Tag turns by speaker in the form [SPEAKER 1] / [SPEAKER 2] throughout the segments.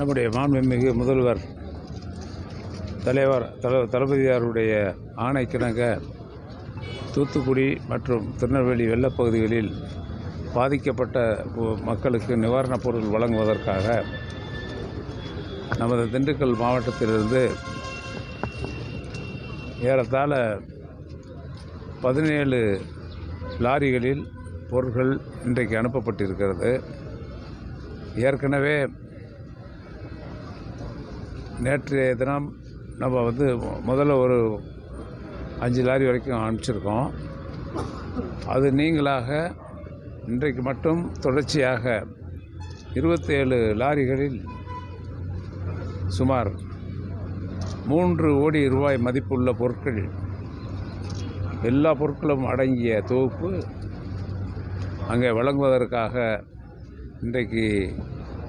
[SPEAKER 1] நம்முடைய மாண்புமிகு முதல்வர் தளபதியாருடைய ஆணைக்கிணங்க தூத்துக்குடி மற்றும் திருநெல்வேலி வெள்ளப்பகுதிகளில் பாதிக்கப்பட்ட மக்களுக்கு நிவாரணப் பொருள் வழங்குவதற்காக நமது திண்டுக்கல் மாவட்டத்திலிருந்து ஏறத்தாழ 17 லாரிகளில் பொருட்கள் இன்றைக்கு அனுப்பப்பட்டிருக்கிறது. ஏற்கனவே நேற்றைய தினம் நம்ம முதல்ல ஒரு 5 லாரி வரைக்கும் அனுப்பிச்சிருக்கோம். அது நீங்களாக இன்றைக்கு மட்டும் தொடர்ச்சியாக 27 லாரிகளில் சுமார் 3 கோடி ரூபாய் மதிப்புள்ள பொருட்கள், எல்லா பொருட்களும் அடங்கிய தொகுப்பு அங்கே வழங்குவதற்காக இன்றைக்கு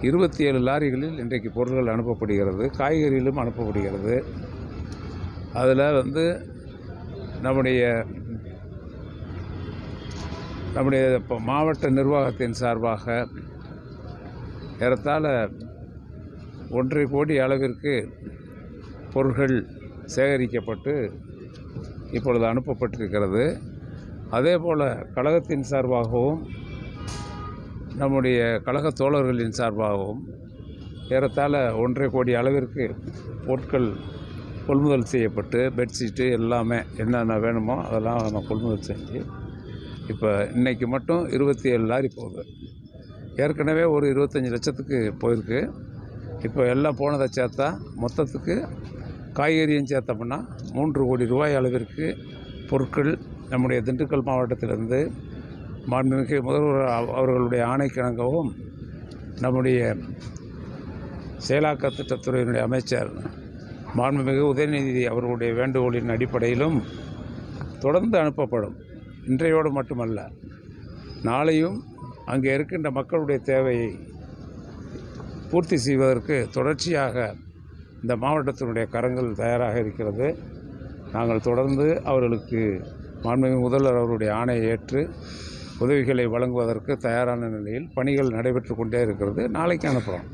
[SPEAKER 1] 27 லாரிகளில் இன்றைக்கு பொருட்கள் அனுப்பப்படுகிறது. காய்கறிகளும் அனுப்பப்படுகிறது. அதில் நம்முடைய மாவட்ட நிர்வாகத்தின் சார்பாக ஏறத்தாழ 1.5 கோடி அளவிற்கு பொருட்கள் சேகரிக்கப்பட்டு இப்பொழுது அனுப்பப்பட்டிருக்கிறது. அதேபோல் கழகத்தின் சார்பாகவும் நம்முடைய கழக தோழர்களின் சார்பாகவும் ஏறத்தாழ 1.5 கோடி அளவிற்கு பொருட்கள் கொள்முதல் செய்யப்பட்டு பெட்ஷீட்டு எல்லாமே என்னென்ன வேணுமோ அதெல்லாம் நம்ம கொள்முதல் செஞ்சு இப்போ இன்றைக்கி மட்டும் 27 லாரி போகுது. ஏற்கனவே ஒரு 25 லட்சத்துக்கு போயிருக்கு. இப்போ எல்லாம் போனதை சேர்த்தா மொத்தத்துக்கு காய்கறியும் சேர்த்தோம்னா 3 கோடி ரூபாய் அளவிற்கு பொருட்கள் நம்முடைய திண்டுக்கல் மாவட்டத்திலிருந்து மாண்புமிகு முதல்வர் அவர்களுடைய ஆணைக்கிணங்கவும் நம்முடைய செயலாக்க திட்டத்துறையினுடைய அமைச்சர் மாண்புமிகு உதயநிதி அவர்களுடைய வேண்டுகோளின் அடிப்படையிலும் தொடர்ந்து அனுப்பப்படும். இன்றையோடு மட்டுமல்ல, நாளையும் அங்கே இருக்கின்ற மக்களுடைய தேவையை பூர்த்தி செய்வதற்கு தொடர்ச்சியாக இந்த மாவட்டத்தினுடைய கரங்கள் தயாராக இருக்கிறது. நாங்கள் தொடர்ந்து அவர்களுக்கு மாண்புமிகு முதல்வர் அவருடைய ஆணையை ஏற்று உதவிகளை வழங்குவதற்கு தயாரான நிலையில் பணிகள் நடைபெற்று கொண்டே இருக்கிறது. நாளைக்கு அனுப்புகிறோம்.